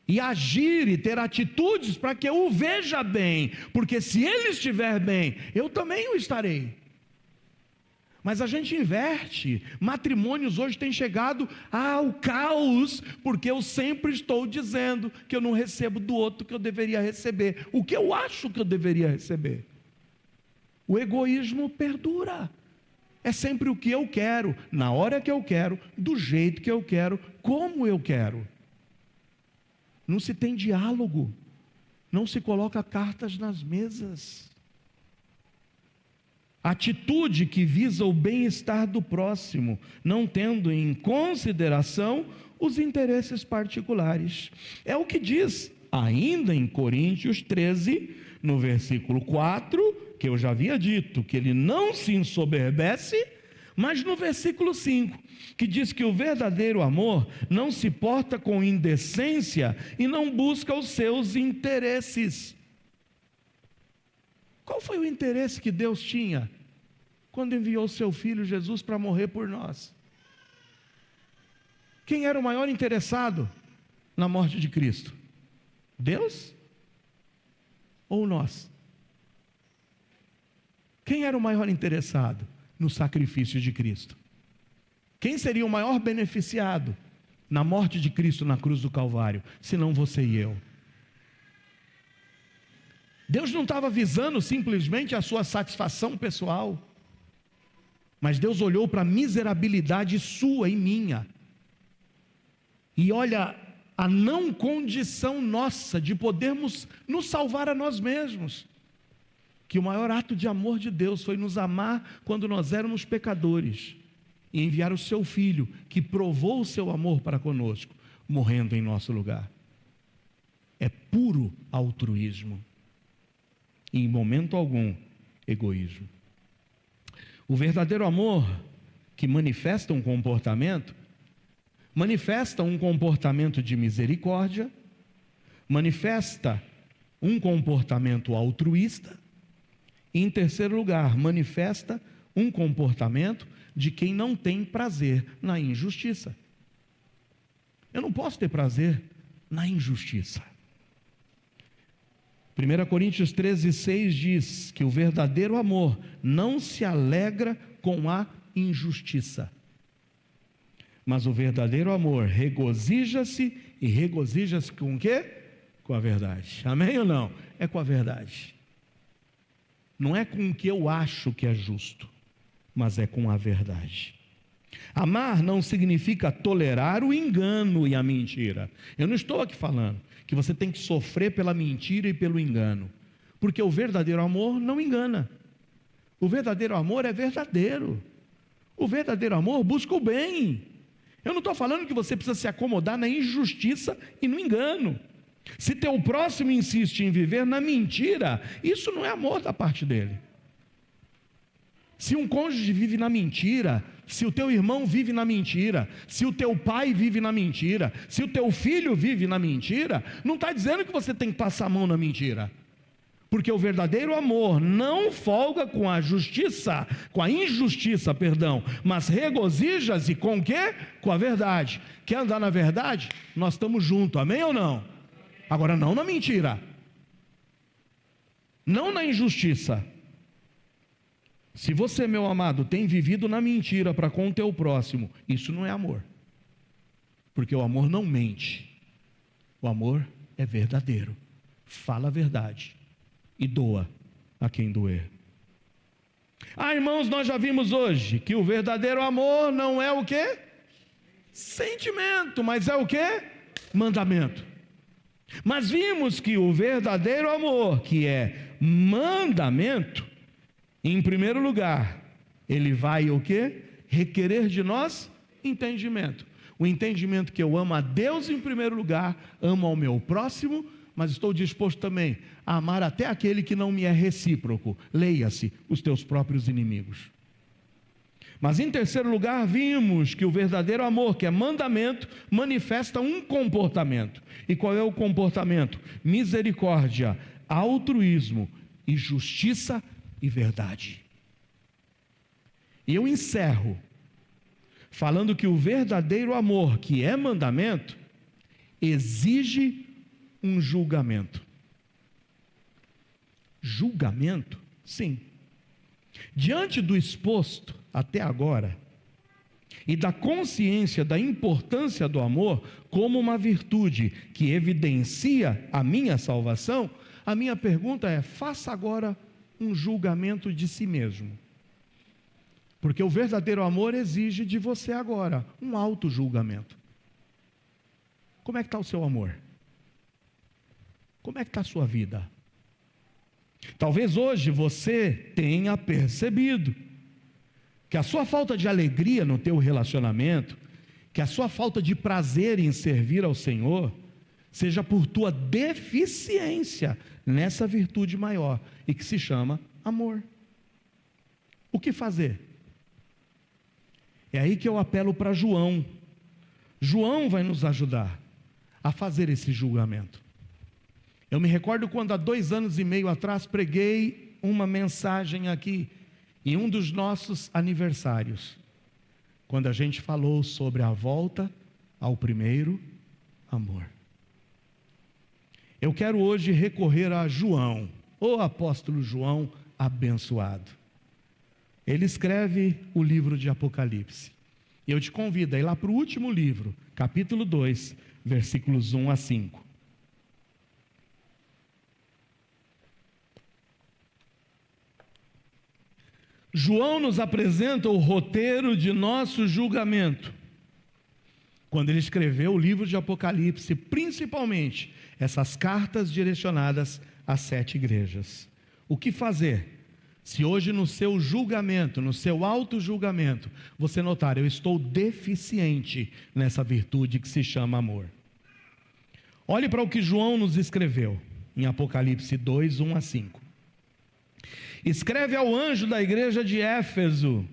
e agir e ter atitudes para que eu o veja bem, porque se ele estiver bem, eu também o estarei. Mas a gente inverte. Matrimônios hoje têm chegado ao caos, porque eu sempre estou dizendo que eu não recebo do outro que eu deveria receber, o que eu acho que eu deveria receber. O egoísmo perdura. É sempre o que eu quero, na hora que eu quero, do jeito que eu quero, como eu quero. Não se tem diálogo, não se coloca cartas nas mesas. Atitude que visa o bem-estar do próximo, não tendo em consideração os interesses particulares. É o que diz ainda em Coríntios 13, no versículo 4, que eu já havia dito, que ele não se ensoberbece, mas no versículo 5, que diz que o verdadeiro amor não se porta com indecência e não busca os seus interesses. Qual foi o interesse que Deus tinha quando enviou seu Filho Jesus para morrer por nós? Quem era o maior interessado na morte de Cristo? Deus ou nós? Quem era o maior interessado no sacrifício de Cristo? Quem seria o maior beneficiado na morte de Cristo na cruz do Calvário, senão você e eu? Deus não estava visando simplesmente a sua satisfação pessoal, mas Deus olhou para a miserabilidade sua e minha, e olha a não condição nossa de podermos nos salvar a nós mesmos, que o maior ato de amor de Deus foi nos amar quando nós éramos pecadores, e enviar o seu Filho, que provou o seu amor para conosco, morrendo em nosso lugar. É puro altruísmo, e em momento algum, egoísmo. O verdadeiro amor, que manifesta um comportamento de misericórdia, manifesta um comportamento altruísta, e em terceiro lugar, manifesta um comportamento de quem não tem prazer na injustiça. Eu não posso ter prazer na injustiça. 1 Coríntios 13:6 diz que o verdadeiro amor não se alegra com a injustiça, mas o verdadeiro amor regozija-se, e regozija-se com o quê? Com a verdade. Amém ou não? É com a verdade. Não é com o que eu acho que é justo, mas é com a verdade. Amar não significa tolerar o engano e a mentira. Eu não estou aqui falando que você tem que sofrer pela mentira e pelo engano, porque o verdadeiro amor não engana. O verdadeiro amor é verdadeiro. O verdadeiro amor busca o bem. Eu não estou falando que você precisa se acomodar na injustiça e no engano. Se teu próximo insiste em viver na mentira, isso não é amor da parte dele. Se um cônjuge vive na mentira, se o teu irmão vive na mentira, se o teu pai vive na mentira, se o teu filho vive na mentira, não está dizendo que você tem que passar a mão na mentira, porque o verdadeiro amor não folga com a justiça, com a injustiça, mas regozija-se com o quê? Com a verdade. Quer andar na verdade? Nós estamos juntos, amém ou não? Agora, não na mentira, não na injustiça. Se você, meu amado, tem vivido na mentira para com o teu próximo, isso não é amor, porque o amor não mente. O amor é verdadeiro, fala a verdade e doa a quem doer. Irmãos, nós já vimos hoje que o verdadeiro amor não é o quê? Sentimento, mas é o quê? Mandamento. Mas vimos que o verdadeiro amor, que é mandamento, em primeiro lugar, ele vai o quê? Requerer de nós entendimento. O entendimento que eu amo a Deus em primeiro lugar, amo ao meu próximo, mas estou disposto também a amar até aquele que não me é recíproco. Leia-se, os teus próprios inimigos. Mas em terceiro lugar, vimos que o verdadeiro amor, que é mandamento, manifesta um comportamento. E qual é o comportamento? Misericórdia, altruísmo e justiça e verdade. E eu encerro falando que o verdadeiro amor, que é mandamento, exige um julgamento. Julgamento? Sim. Diante do exposto até agora, e da consciência da importância do amor como uma virtude que evidencia a minha salvação, a minha pergunta é: faça agora um julgamento de si mesmo, porque o verdadeiro amor exige de você agora um auto-julgamento. Como é que está o seu amor? Como é que está a sua vida? Talvez hoje você tenha percebido que a sua falta de alegria no teu relacionamento, que a sua falta de prazer em servir ao Senhor, seja por tua deficiência nessa virtude maior, e que se chama amor. O que fazer? É aí que eu apelo para João. João vai nos ajudar a fazer esse julgamento. Eu me recordo quando há 2 anos e meio atrás preguei uma mensagem aqui, em um dos nossos aniversários, quando a gente falou sobre a volta ao primeiro amor. Eu quero hoje recorrer a João, o apóstolo João abençoado. Ele escreve o livro de Apocalipse. E eu te convido a ir lá para o último livro, capítulo 2, versículos 1 a 5. João nos apresenta o roteiro de nosso julgamento, quando ele escreveu o livro de Apocalipse, principalmente essas cartas direcionadas às 7 igrejas. O que fazer se hoje no seu julgamento, no seu auto-julgamento, você notar, eu estou deficiente nessa virtude que se chama amor? Olhe para o que João nos escreveu, em Apocalipse 2, 1 a 5. Escreve ao anjo da igreja de Éfeso: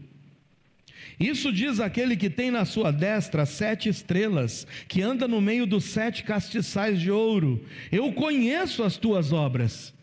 isso diz aquele que tem na sua destra 7 estrelas, que anda no meio dos 7 castiçais de ouro. Eu conheço as tuas obras,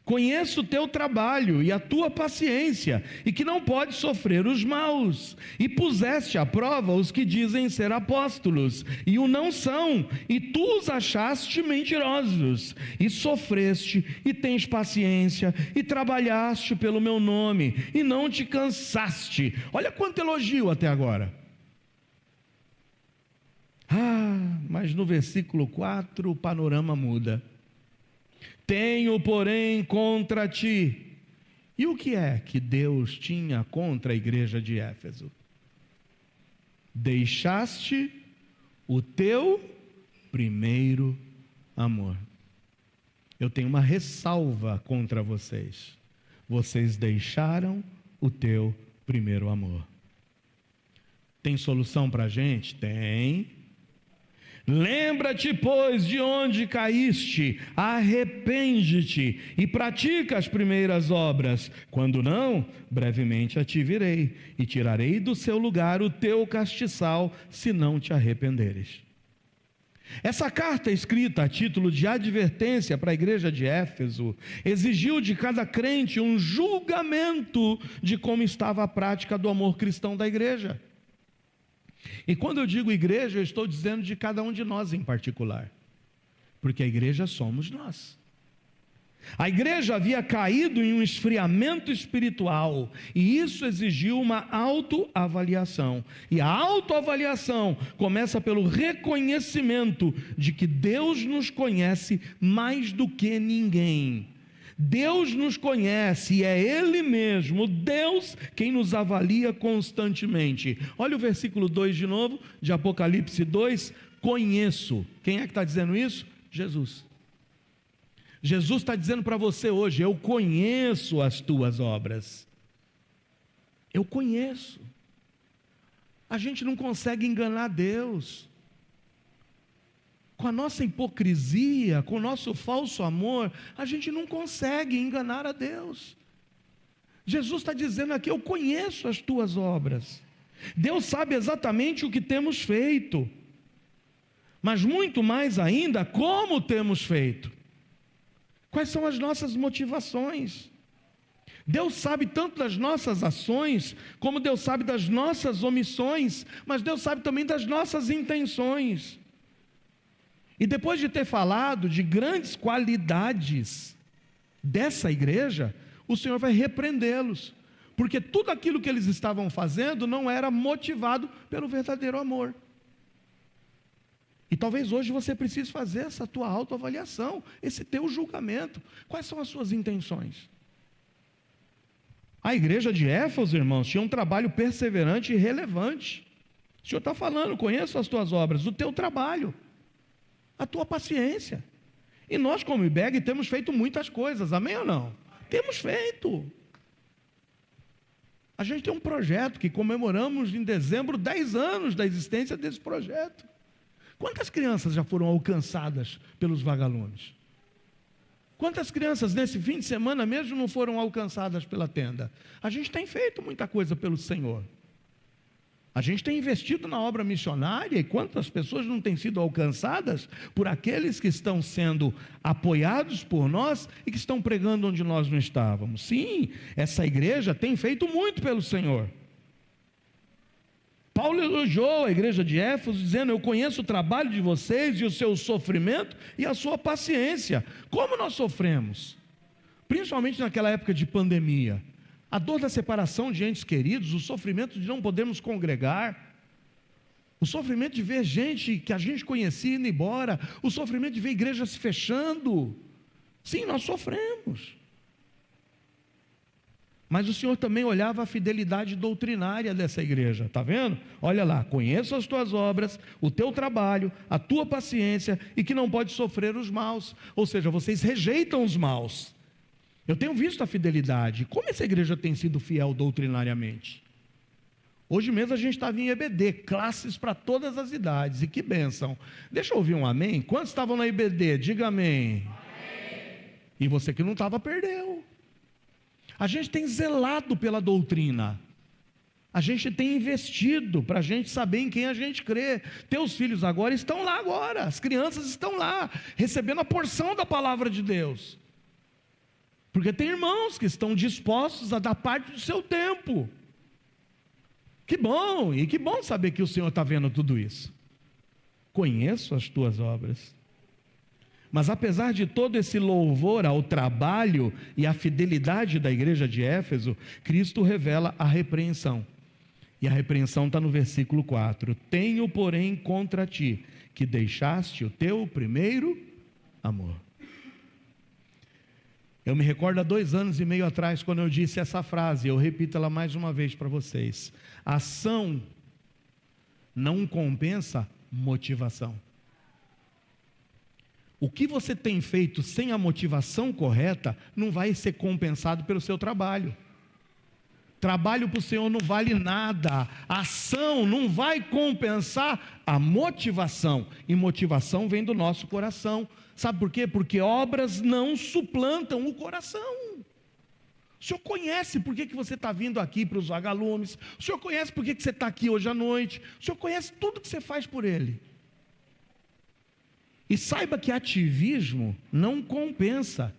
conheço o teu trabalho e a tua paciência, e que não podes sofrer os maus, e puseste à prova os que dizem ser apóstolos, e o não são, e tu os achaste mentirosos, e sofreste, e tens paciência, e trabalhaste pelo meu nome, e não te cansaste. Olha quanto elogio até agora. Mas no versículo 4 o panorama muda. Tenho, porém, contra ti. E o que é que Deus tinha contra a igreja de Éfeso? Deixaste o teu primeiro amor. Eu tenho uma ressalva contra vocês. Vocês deixaram o teu primeiro amor. Tem solução para a gente? Tem. Lembra-te, pois, de onde caíste, arrepende-te e pratica as primeiras obras. Quando não, brevemente a ti virei e tirarei do seu lugar o teu castiçal, se não te arrependeres. Essa carta, escrita a título de advertência para a igreja de Éfeso, exigiu de cada crente um julgamento de como estava a prática do amor cristão da igreja. E quando eu digo igreja, eu estou dizendo de cada um de nós em particular, porque a igreja somos nós. A igreja havia caído em um esfriamento espiritual, e isso exigiu uma autoavaliação. E a autoavaliação começa pelo reconhecimento de que Deus nos conhece mais do que ninguém. Deus nos conhece e é Ele mesmo, Deus, quem nos avalia constantemente. Olha o versículo 2 de novo, de Apocalipse 2, conheço. Quem é que está dizendo isso? Jesus. Jesus está dizendo para você hoje, eu conheço as tuas obras. Eu conheço. A gente não consegue enganar Deus. Com a nossa hipocrisia, com o nosso falso amor, a gente não consegue enganar a Deus. Jesus está dizendo aqui, eu conheço as tuas obras. Deus sabe exatamente o que temos feito, mas muito mais ainda, como temos feito. Quais são as nossas motivações? Deus sabe tanto das nossas ações, como Deus sabe das nossas omissões, mas Deus sabe também das nossas intenções. E depois de ter falado de grandes qualidades dessa igreja, o Senhor vai repreendê-los, porque tudo aquilo que eles estavam fazendo não era motivado pelo verdadeiro amor. E talvez hoje você precise fazer essa tua autoavaliação, esse teu julgamento. Quais são as suas intenções? A igreja de Éfeso, irmãos, tinha um trabalho perseverante e relevante. O Senhor está falando, conheço as tuas obras, o teu trabalho, a tua paciência. E nós, como IBEG, temos feito muitas coisas, amém ou não? Temos feito. A gente tem um projeto que comemoramos em dezembro 10 anos da existência desse projeto. Quantas crianças já foram alcançadas pelos vagalumes? Quantas crianças nesse fim de semana mesmo não foram alcançadas pela tenda? A gente tem feito muita coisa pelo Senhor. A gente tem investido na obra missionária, e quantas pessoas não têm sido alcançadas por aqueles que estão sendo apoiados por nós e que estão pregando onde nós não estávamos. Sim, essa igreja tem feito muito pelo Senhor. Paulo elogiou a igreja de Éfeso, dizendo: eu conheço o trabalho de vocês e o seu sofrimento e a sua paciência. Como nós sofremos? Principalmente naquela época de pandemia. A dor da separação de entes queridos, o sofrimento de não podermos congregar, o sofrimento de ver gente que a gente conhecia indo embora, o sofrimento de ver igrejas se fechando. Sim, nós sofremos. Mas o Senhor também olhava a fidelidade doutrinária dessa igreja, está vendo? Olha lá: conheço as tuas obras, o teu trabalho, a tua paciência, e que não pode sofrer os maus. Ou seja, vocês rejeitam os maus. Eu tenho visto a fidelidade. Como essa igreja tem sido fiel doutrinariamente? Hoje mesmo a gente estava em EBD, classes para todas as idades, e que bênção. Deixa eu ouvir um amém. Quantos estavam na EBD? Diga amém. Amém. E você que não estava, perdeu. A gente tem zelado pela doutrina. A gente tem investido para a gente saber em quem a gente crê. Teus filhos agora estão lá agora. As crianças estão lá, recebendo a porção da palavra de Deus. Porque tem irmãos que estão dispostos a dar parte do seu tempo. Que bom, e que bom saber que o Senhor está vendo tudo isso. Conheço as tuas obras. Mas apesar de todo esse louvor ao trabalho e à fidelidade da igreja de Éfeso, Cristo revela a repreensão. E a repreensão está no versículo 4. Tenho, porém, contra ti, que deixaste o teu primeiro amor. Eu me recordo há 2 anos e meio atrás, quando eu disse essa frase, eu repito ela mais uma vez para vocês: ação não compensa motivação. O que você tem feito sem a motivação correta, não vai ser compensado pelo seu trabalho. Trabalho para o Senhor não vale nada, a ação não vai compensar a motivação, e motivação vem do nosso coração. Sabe por quê? Porque obras não suplantam o coração. O Senhor conhece por que você está vindo aqui para os vagalumes, o Senhor conhece por que você está aqui hoje à noite, o Senhor conhece tudo que você faz por Ele. E saiba que ativismo não compensa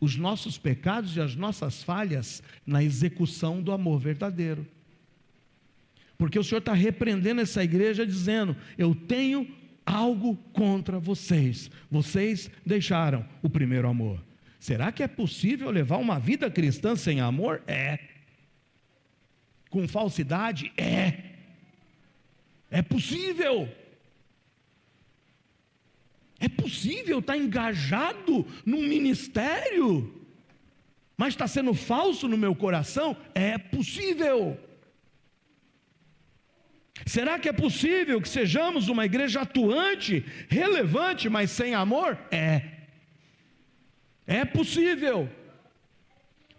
os nossos pecados e as nossas falhas na execução do amor verdadeiro. Porque o Senhor está repreendendo essa igreja dizendo: eu tenho algo contra vocês. Vocês deixaram o primeiro amor. Será que é possível levar uma vida cristã sem amor? É. Com falsidade? É. É possível. É possível estar engajado num ministério, mas está sendo falso no meu coração? É possível. Será que é possível que sejamos uma igreja atuante, relevante, mas sem amor? É possível.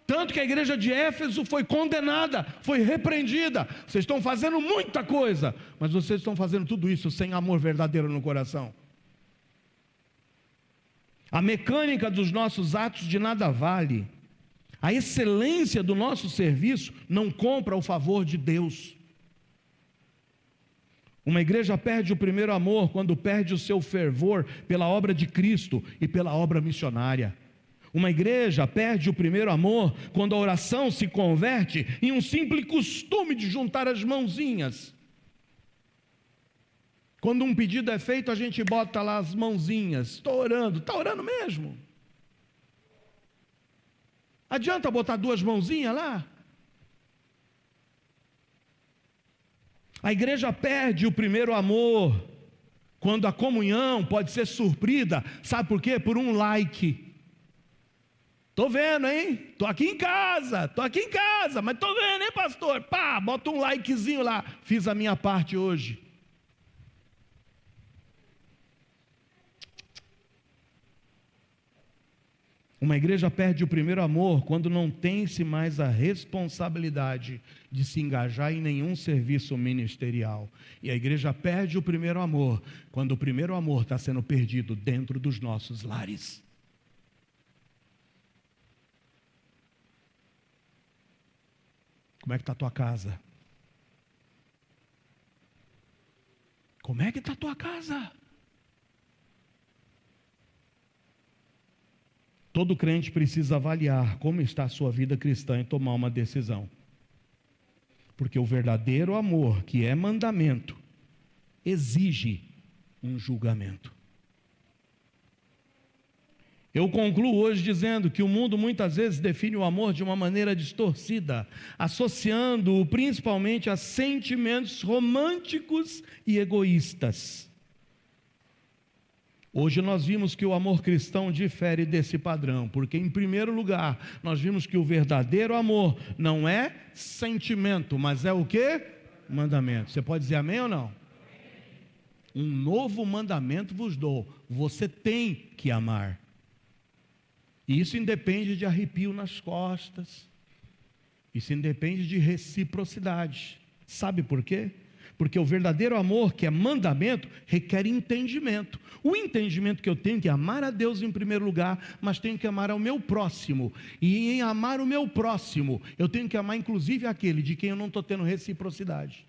Tanto que a igreja de Éfeso foi condenada, foi repreendida. Vocês estão fazendo muita coisa, mas vocês estão fazendo tudo isso sem amor verdadeiro no coração. A mecânica dos nossos atos de nada vale. A excelência do nosso serviço não compra o favor de Deus. Uma igreja perde o primeiro amor quando perde o seu fervor pela obra de Cristo e pela obra missionária. Uma igreja perde o primeiro amor quando a oração se converte em um simples costume de juntar as mãozinhas. Quando um pedido é feito, a gente bota lá as mãozinhas. Estou orando. Está orando mesmo? Adianta botar 2 mãozinhas lá? A igreja perde o primeiro amor quando a comunhão pode ser suprida. Sabe por quê? Por um like. Estou vendo, hein? Estou aqui em casa, mas estou vendo, hein, pastor? Pá, bota um likezinho lá. Fiz a minha parte hoje. Uma igreja perde o primeiro amor quando não tem-se mais a responsabilidade de se engajar em nenhum serviço ministerial. E a igreja perde o primeiro amor quando o primeiro amor está sendo perdido dentro dos nossos lares. Como é que está a tua casa? Como é que está a tua casa? Todo crente precisa avaliar como está a sua vida cristã e tomar uma decisão. Porque o verdadeiro amor, que é mandamento, exige um julgamento. Eu concluo hoje dizendo que o mundo muitas vezes define o amor de uma maneira distorcida, associando-o principalmente a sentimentos românticos e egoístas. Hoje nós vimos que o amor cristão difere desse padrão, porque em primeiro lugar, nós vimos que o verdadeiro amor não é sentimento, mas é o quê? Mandamento. Você pode dizer amém ou não? Um novo mandamento vos dou, você tem que amar. E isso independe de arrepio nas costas, isso independe de reciprocidade. Sabe por quê? Porque o verdadeiro amor, que é mandamento, requer entendimento. O entendimento que eu tenho que amar a Deus em primeiro lugar, mas tenho que amar ao meu próximo. E em amar o meu próximo, eu tenho que amar inclusive aquele de quem eu não estou tendo reciprocidade.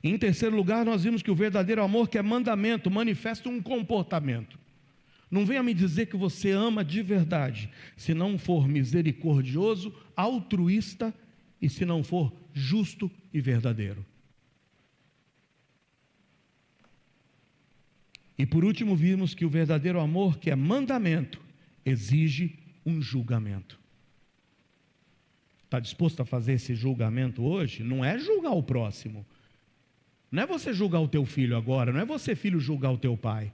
Em terceiro lugar, nós vimos que o verdadeiro amor, que é mandamento, manifesta um comportamento. Não venha me dizer que você ama de verdade, se não for misericordioso, altruísta e se não for justo e verdadeiro. E por último vimos que o verdadeiro amor, que é mandamento, exige um julgamento. Está disposto a fazer esse julgamento hoje? Não é julgar o próximo. Não é você julgar o teu filho agora, não é você filho julgar o teu pai.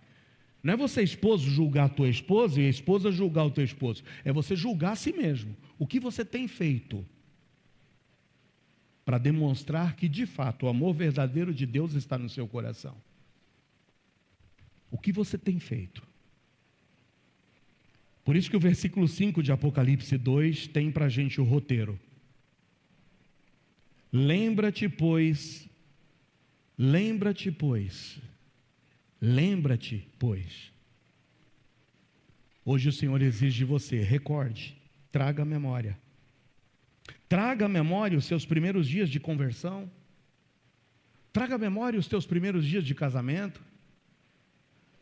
Não é você esposo julgar a tua esposa e a esposa julgar o teu esposo. É você julgar a si mesmo. O que você tem feito para demonstrar que de fato o amor verdadeiro de Deus está no seu coração? O que você tem feito? Por isso que o versículo 5 de Apocalipse 2 tem para a gente o roteiro. Lembra-te, pois, hoje o Senhor exige de você, recorde, traga a memória. Traga à memória os seus primeiros dias de conversão. Traga à memória os teus primeiros dias de casamento.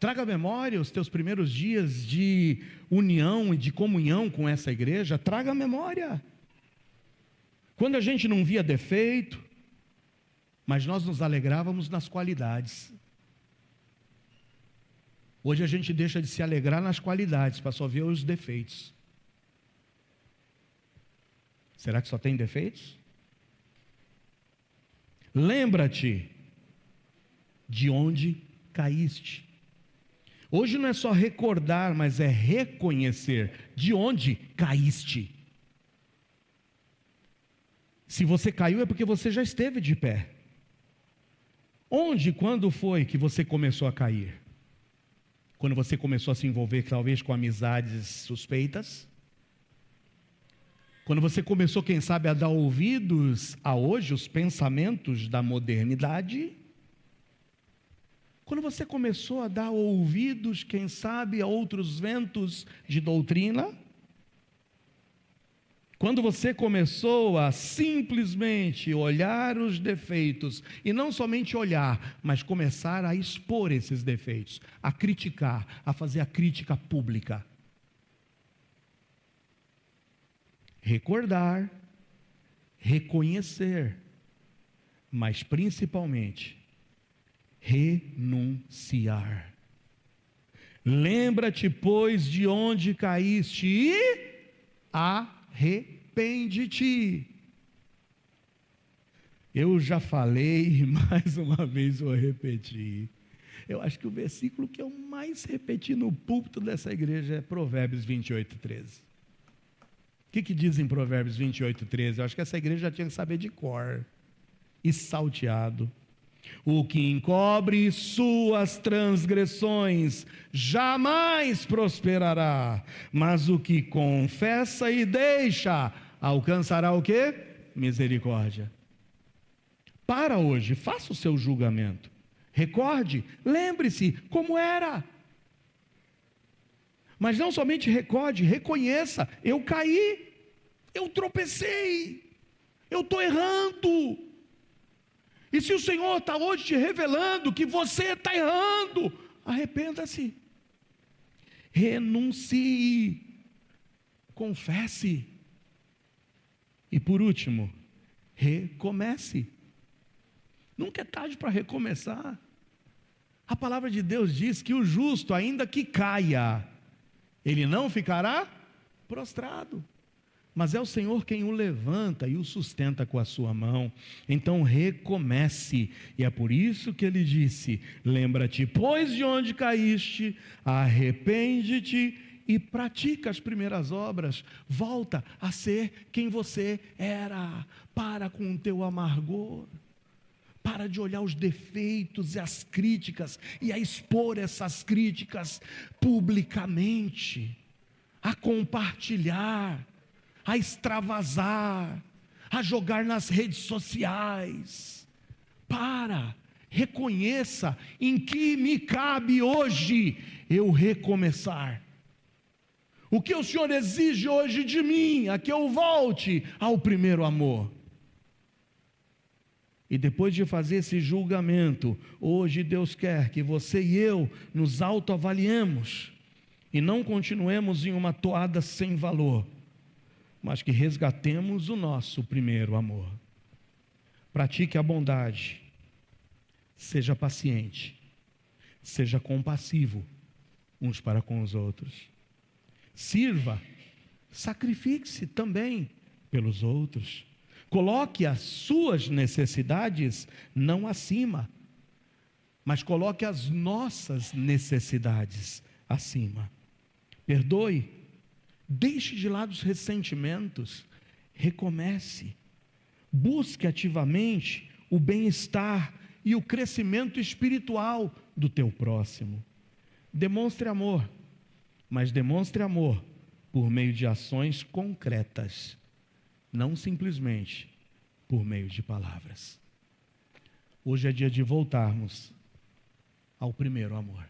Traga à memória os teus primeiros dias de união e de comunhão com essa igreja. Traga à memória. Quando a gente não via defeito, mas nós nos alegrávamos nas qualidades. Hoje a gente deixa de se alegrar nas qualidades para só ver os defeitos. Será que só tem defeitos? Lembra-te de onde caíste. Hoje não é só recordar, mas é reconhecer de onde caíste. Se você caiu é porque você já esteve de pé. Onde, quando foi que você começou a cair? Quando você começou a se envolver talvez com amizades suspeitas? Quando você começou, quem sabe, a dar ouvidos a hoje os pensamentos da modernidade? Quando você começou a dar ouvidos, quem sabe, a outros ventos de doutrina? Quando você começou a simplesmente olhar os defeitos, e não somente olhar, mas começar a expor esses defeitos, a criticar, a fazer a crítica pública. Recordar, reconhecer, mas principalmente, renunciar. Lembra-te, pois, de onde caíste e arrepende-te. Eu já falei, mais uma vez vou repetir. Eu acho que o versículo que eu mais repeti no púlpito dessa igreja é Provérbios 28:13. O que diz em Provérbios 28:13? Eu acho que essa igreja já tinha que saber de cor. E salteado. O que encobre suas transgressões jamais prosperará, mas o que confessa e deixa alcançará o quê? Misericórdia. Para hoje, faça o seu julgamento. Recorde, lembre-se como era. Mas não somente recorde, reconheça: eu caí, eu tropecei, eu estou errando. E se o Senhor está hoje te revelando que você está errando, arrependa-se, renuncie, confesse. E por último, recomece. Nunca é tarde para recomeçar. A palavra de Deus diz que o justo, ainda que caia, ele não ficará prostrado, mas é o Senhor quem o levanta e o sustenta com a sua mão. Então recomece, e é por isso que ele disse: lembra-te, pois, de onde caíste, arrepende-te e pratica as primeiras obras. Volta a ser quem você era. Para com o teu amargor, para de olhar os defeitos e as críticas e a expor essas críticas publicamente, a compartilhar, a extravasar, a jogar nas redes sociais. Reconheça em que me cabe hoje eu recomeçar. O que o Senhor exige hoje de mim? É que eu volte ao primeiro amor. E depois de fazer esse julgamento, hoje Deus quer que você e eu nos autoavaliemos e não continuemos em uma toada sem valor, mas que resgatemos o nosso primeiro amor. Pratique a bondade, seja paciente, seja compassivo uns para com os outros. Sirva, sacrifique-se também pelos outros. Coloque as suas necessidades não acima, mas coloque as nossas necessidades acima. Perdoe, deixe de lado os ressentimentos, recomece, busque ativamente o bem-estar e o crescimento espiritual do teu próximo. Demonstre amor, mas demonstre amor por meio de ações concretas, não simplesmente por meio de palavras. Hoje é dia de voltarmos ao primeiro amor.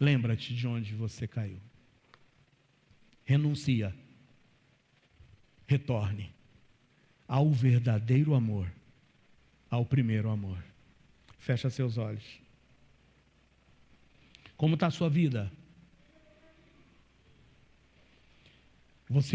Lembra-te de onde você caiu. Renuncia. Retorne ao verdadeiro amor, ao primeiro amor. Fecha seus olhos. Como está a sua vida? Você hoje